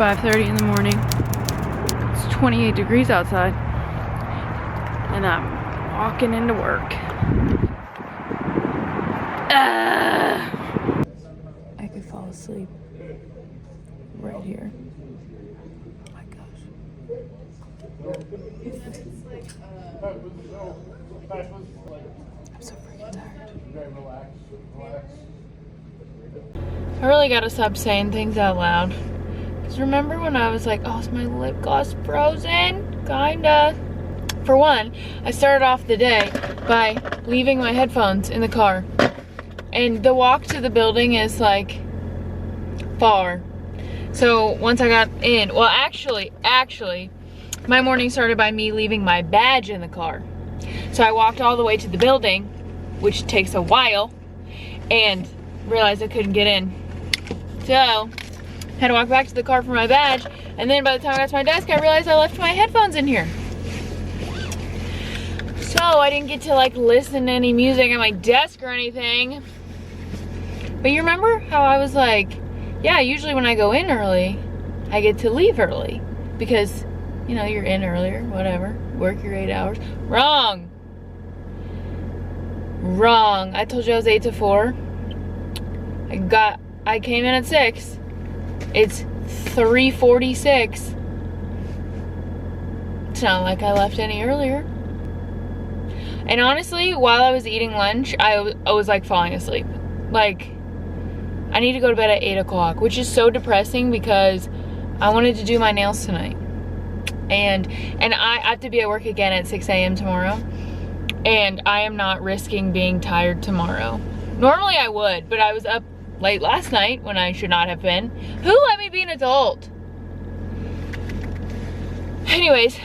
5:30 in the morning. It's 28 degrees outside. And I'm walking into work. I could fall asleep right here. Oh my gosh. I'm so freaking tired. I really gotta stop saying things out loud. Because remember when I was like, oh, is my lip gloss frozen? Kinda. For one, I started off the day by leaving my headphones in the car. And the walk to the building is like far. So once I got in, well actually, my morning started by me leaving my badge in the car. So I walked all the way to the building, which takes a while, and realized I couldn't get in. So had to walk back to the car for my badge, and then by the time I got to my desk, I realized I left my headphones in here. So I didn't get to like listen to any music at my desk or anything. But you remember how I was like, yeah, usually when I go in early, I get to leave early. Because, you know, you're in earlier, whatever. Work your 8 hours. Wrong. Wrong. I told you I was 8 to 4. I came in at 6. It's 3:46. It's not like I left any earlier. And honestly, while I was eating lunch, I was like falling asleep. Like, I need to go to bed at 8 o'clock, which is so depressing because I wanted to do my nails tonight. And I have to be at work again at 6 a.m. tomorrow. And I am not risking being tired tomorrow. Normally I would, but I was up late last night when I should not have been. Who let me be an adult? Anyways,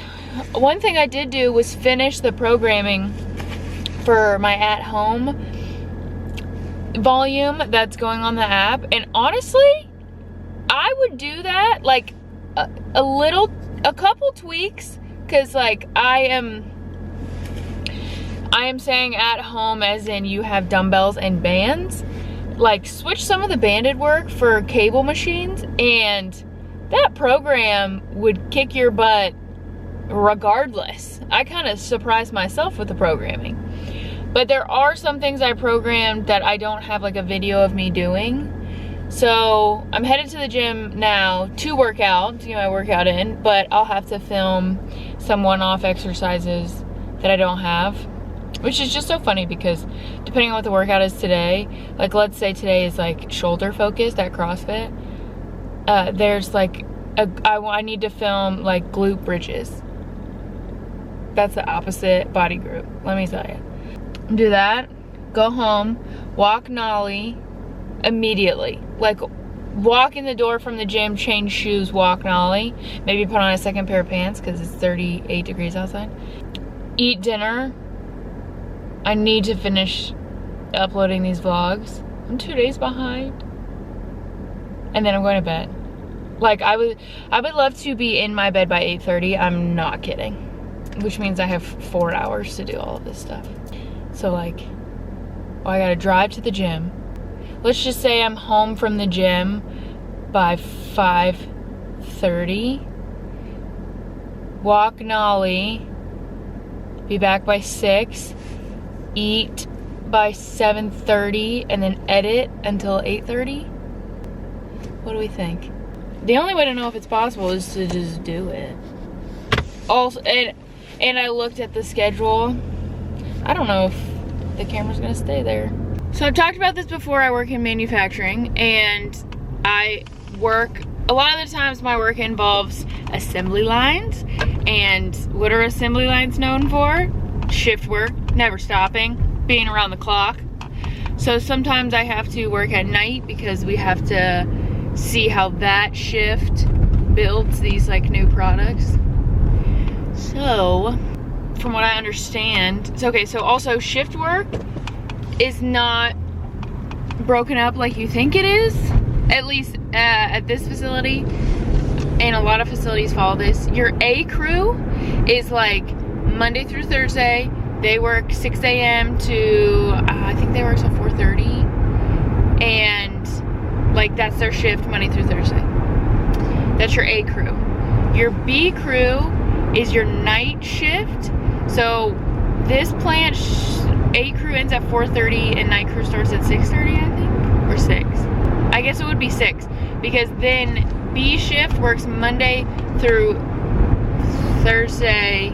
one thing I did do was finish the programming for my at-home volume that's going on the app, and honestly, I would do that like a couple tweaks, because like I am saying at home as in you have dumbbells and bands. Like, switch some of the banded work for cable machines, and that program would kick your butt regardless. I kind of surprised myself with the programming. But there are some things I programmed that I don't have like a video of me doing. So I'm headed to the gym now to work out, to get my workout in, but I'll have to film some one-off exercises that I don't have. Which is just so funny because depending on what the workout is today, like let's say today is like shoulder focused at CrossFit, there's like, I need to film like glute bridges. That's the opposite body group, let me tell you. Do that, go home, walk nollie immediately. Like walk in the door from the gym, change shoes, walk nollie. Maybe put on a second pair of pants because it's 38 degrees outside. Eat dinner. I need to finish uploading these vlogs. I'm 2 days behind. And then I'm going to bed. Like I would love to be in my bed by 8:30. I'm not kidding. Which means I have 4 hours to do all of this stuff. So like, well, I gotta drive to the gym. Let's just say I'm home from the gym by 5:30. Walk nollie. Be back by 6. Eat by 7:30 and then edit until 8:30. What do we think? The only way to know if it's possible is to just do it. Also, and I looked at the schedule. I don't know if the camera's gonna stay there. So I've talked about this before. I work in manufacturing, and I work, a lot of the times my work involves assembly lines. And what are assembly lines known for? Shift work, never stopping, being around the clock. So sometimes I have to work at night because we have to see how that shift builds these like new products. So from what I understand, it's okay. So also shift work is not broken up like you think it is, at least at this facility, and a lot of facilities follow this. Your A crew is like Monday through Thursday. They work 6 a.m. to, I think they work till 4:30. And like that's their shift Monday through Thursday. That's your A crew. Your B crew is your night shift. So this plant, A crew ends at 4:30 and night crew starts at 6:30, I think, or 6. I guess it would be 6, because then B shift works Monday through Thursday,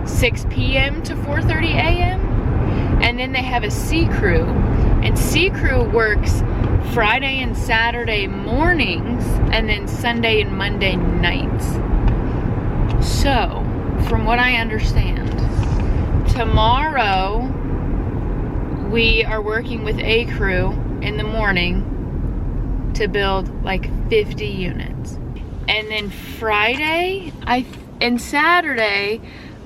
6 p.m. to 4:30 a.m. And then they have a C crew, and C crew works Friday and Saturday mornings, and then Sunday and Monday nights. So, from what I understand, tomorrow we are working with A crew in the morning to build like 50 units. And then Friday and Saturday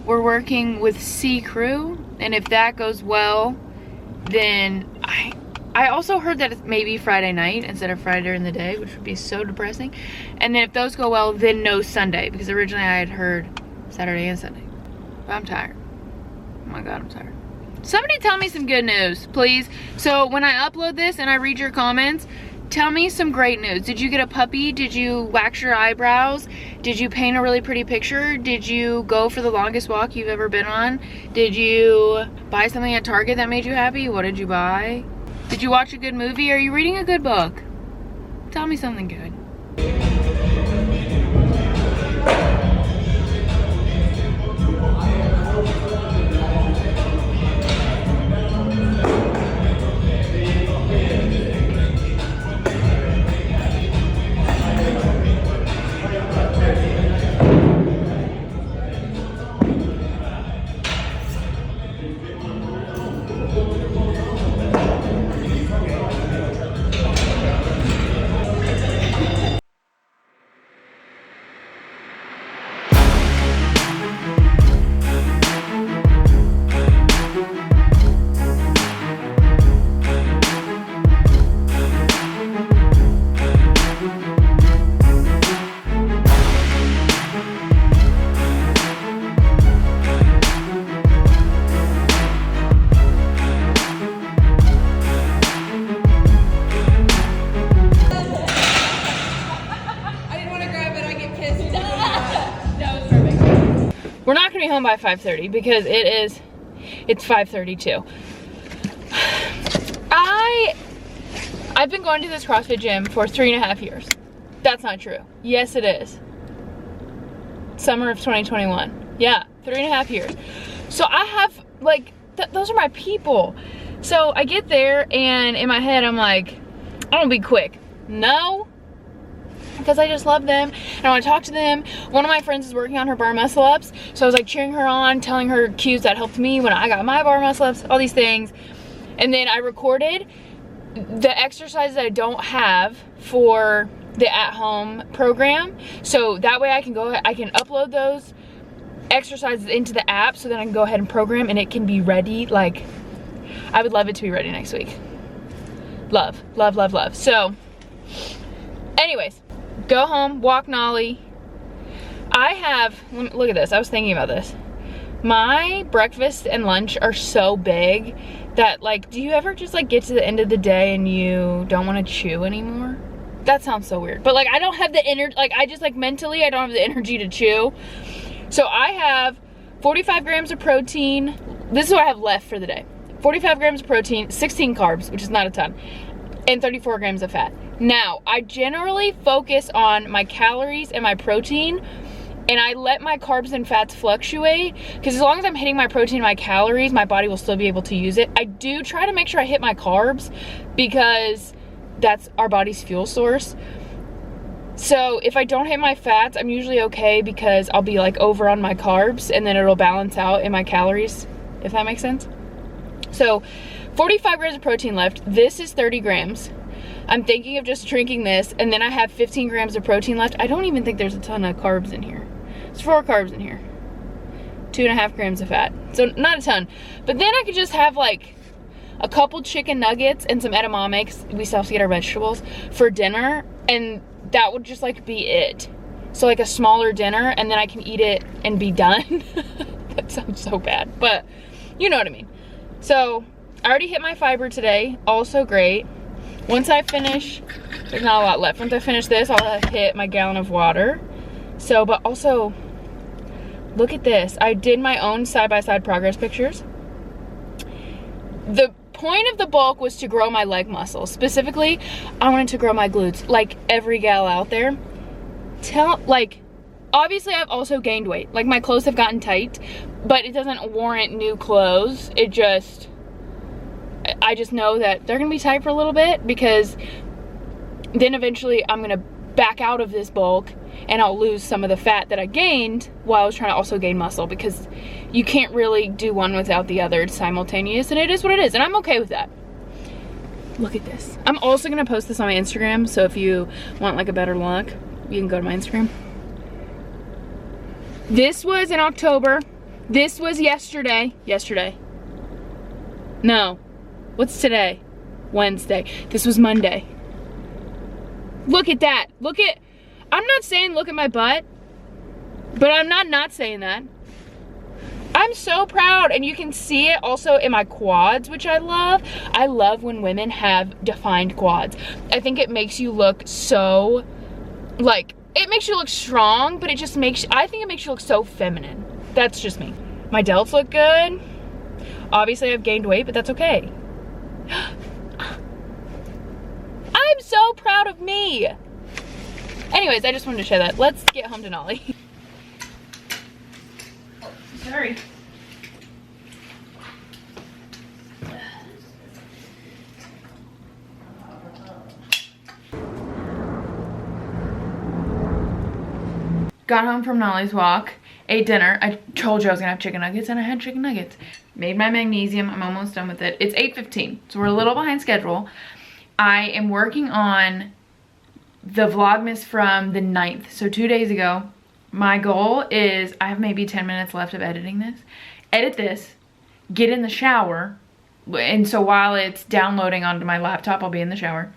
we're working with C crew, and if that goes well, then I also heard that it's maybe Friday night instead of Friday during the day, which would be so depressing. And then if those go well, then no Sunday, because originally I had heard Saturday and Sunday. But I'm tired. Oh my God, I'm tired. Somebody tell me some good news, please. So when I upload this and I read your comments, tell me some great news. Did you get a puppy? Did you wax your eyebrows? Did you paint a really pretty picture? Did you go for the longest walk you've ever been on? Did you buy something at Target that made you happy? What did you buy? Did you watch a good movie? Are you reading a good book? Tell me something good. We're not gonna be home by 5:30 because it's 5:32. I've been going to this CrossFit gym for 3.5 years. That's not true. Yes, it is. Summer of 2021. Yeah, 3.5 years. So I have, like, those are my people. So I get there and in my head I'm like, I'm gonna be quick. No, because I just love them and I want to talk to them. One of my friends is working on her bar muscle ups, so I was like cheering her on, telling her cues that helped me when I got my bar muscle ups, all these things. And then I recorded the exercises that I don't have for the at-home program, so that way I can upload those exercises into the app, so then I can go ahead and program and it can be ready. Like, I would love it to be ready next week. Love, love, love, love. So anyways, go home, walk Nolly. Look at this, I was thinking about this. My breakfast and lunch are so big that, like, do you ever just like get to the end of the day and you don't want to chew anymore? That sounds so weird, but like I don't have the energy, like I just like mentally I don't have the energy to chew. So I have 45 grams of protein. This is what I have left for the day. 45 grams of protein, 16 carbs, which is not a ton, and 34 grams of fat. Now, I generally focus on my calories and my protein, and I let my carbs and fats fluctuate, because as long as I'm hitting my protein and my calories, my body will still be able to use it. I do try to make sure I hit my carbs, because that's our body's fuel source. So if I don't hit my fats, I'm usually okay, because I'll be like over on my carbs and then it'll balance out in my calories, if that makes sense. So 45 grams of protein left. This is 30 grams. I'm thinking of just drinking this, and then I have 15 grams of protein left. I don't even think there's a ton of carbs in here. There's 4 carbs in here. 2.5 grams of fat. So not a ton. But then I could just have like a couple chicken nuggets and some edamame, because we still have to get our vegetables, for dinner, and that would just like be it. So like a smaller dinner, and then I can eat it and be done. That sounds so bad, but you know what I mean. So I already hit my fiber today, also great. Once I finish, there's not a lot left. Once I finish this, I'll hit my gallon of water. So, but also, look at this. I did my own side-by-side progress pictures. The point of the bulk was to grow my leg muscles. Specifically, I wanted to grow my glutes, like every gal out there. Obviously I've also gained weight. Like, my clothes have gotten tight, but it doesn't warrant new clothes. I just know that they're gonna be tight for a little bit, because then eventually I'm gonna back out of this bulk and I'll lose some of the fat that I gained while I was trying to also gain muscle, because you can't really do one without the other. It's simultaneous, and it is what it is, and I'm okay with that. Look at this. I'm also gonna post this on my Instagram, so if you want like a better look, you can go to my Instagram. This was in October. This was yesterday. No. What's today? Wednesday. This was Monday. Look at that. I'm not saying look at my butt, but I'm not saying that. I'm so proud, and you can see it also in my quads, which I love. I love when women have defined quads. I think it makes you look so, like, it makes you look strong, but I think it makes you look so feminine. That's just me. My delts look good. Obviously I've gained weight, but that's okay. I'm so proud of me. Anyways, I just wanted to share that. Let's get home to Nolly. Sorry. Got home from Nolly's walk, ate dinner. I told you I was gonna have chicken nuggets, and I had chicken nuggets. Made my magnesium. I'm almost done with it. It's 8:15, so we're a little behind schedule. I am working on the Vlogmas from the 9th, so 2 days ago. My goal is, I have maybe 10 minutes left of editing this. Edit this, get in the shower, and so while it's downloading onto my laptop, I'll be in the shower.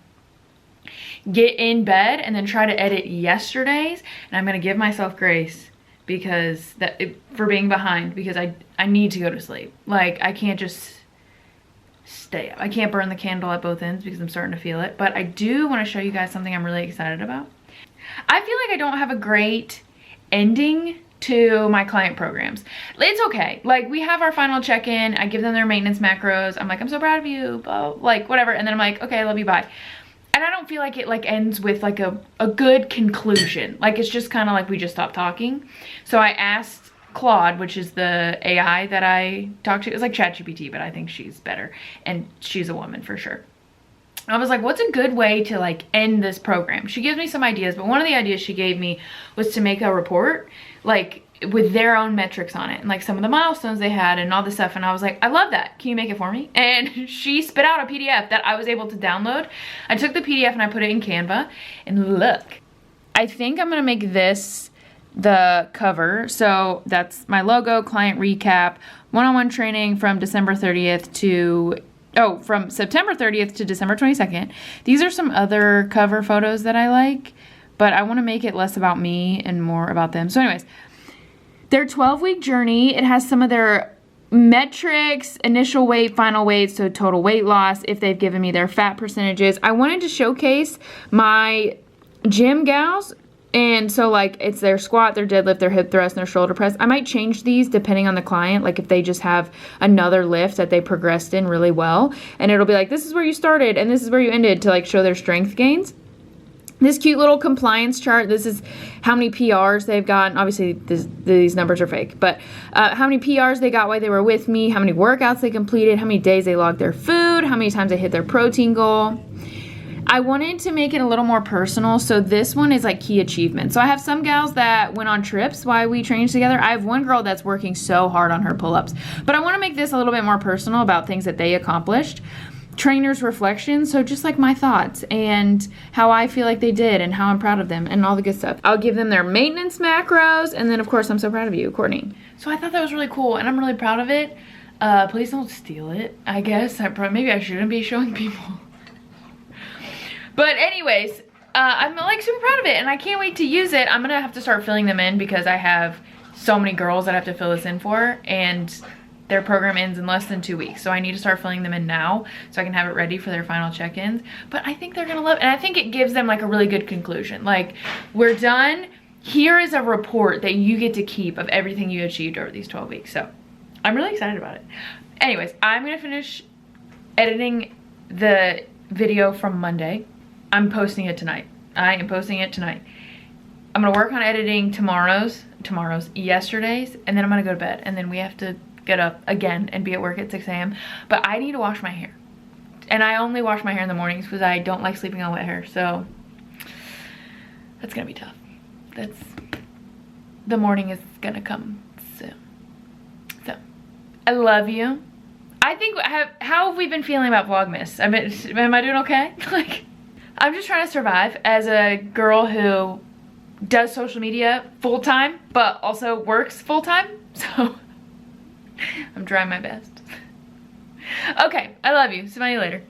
Get in bed and then try to edit yesterday's, and I'm gonna give myself grace because for being behind, because I need to go to sleep. Like, I can't just stay up. I can't burn the candle at both ends because I'm starting to feel it. But I do want to show you guys something I'm really excited about. I feel like I don't have a great ending to my client programs. It's okay. Like, we have our final check-in. I give them their maintenance macros. I'm like, I'm so proud of you, blah, like whatever. And then I'm like, okay, I love you, bye. And I don't feel like it like ends with like a good conclusion. Like, it's just kind of like we just stopped talking. So I asked Claude, which is the AI that I talked to. It's like ChatGPT, but I think she's better. And she's a woman for sure. I was like, what's a good way to like end this program? She gives me some ideas, but one of the ideas she gave me was to make a report, like with their own metrics on it, and like some of the milestones they had and all this stuff. And I was like, I love that. Can you make it for me? And she spit out a PDF that I was able to download. I took the PDF and I put it in Canva, and look, I think I'm gonna make this the cover. So that's my logo, client recap, one-on-one training from December 30th to from September 30th to December 22nd. These are some other cover photos that I like, but I want to make it less about me and more about them. So anyways, their 12-week journey, it has some of their metrics, initial weight, final weight, so total weight loss, if they've given me their fat percentages. I wanted to showcase my gym gals. And so like it's their squat, their deadlift, their hip thrust, and their shoulder press. I might change these depending on the client, like if they just have another lift that they progressed in really well. And it'll be like, this is where you started and this is where you ended, to like show their strength gains. This cute little compliance chart, this is how many PRs they've gotten. Obviously these numbers are fake, but how many PRs they got while they were with me, how many workouts they completed, how many days they logged their food, how many times they hit their protein goal. I wanted to make it a little more personal, so this one is like key achievements. So I have some gals that went on trips while we trained together. I have one girl that's working so hard on her pull-ups, but I want to make this a little bit more personal about things that they accomplished. Trainer's reflections, so just like my thoughts and how I feel like they did and how I'm proud of them and all the good stuff. I'll give them their maintenance macros, and then of course, I'm so proud of you, Courtney. So I thought that was really cool, and I'm really proud of it. Please don't steal it, I guess. Maybe I shouldn't be showing people. But anyways, I'm like super proud of it, and I can't wait to use it. I'm gonna have to start filling them in because I have so many girls that I have to fill this in for, and their program ends in less than 2 weeks. So I need to start filling them in now so I can have it ready for their final check-ins. But I think they're gonna love it. And I think it gives them like a really good conclusion. Like, we're done. Here is a report that you get to keep of everything you achieved over these 12 weeks. So I'm really excited about it. Anyways, I'm gonna finish editing the video from Monday. I'm posting it tonight. I am posting it tonight. I'm gonna work on editing yesterday's, and then I'm gonna go to bed. And then we have to get up again and be at work at 6 a.m. But I need to wash my hair. And I only wash my hair in the mornings because I don't like sleeping on wet hair. So that's gonna be tough. The morning is gonna come soon. So I love you. I think, how have we been feeling about Vlogmas? Am I doing okay? Like, I'm just trying to survive as a girl who does social media full-time, but also works full-time. So I'm trying my best. Okay, I love you. See you later.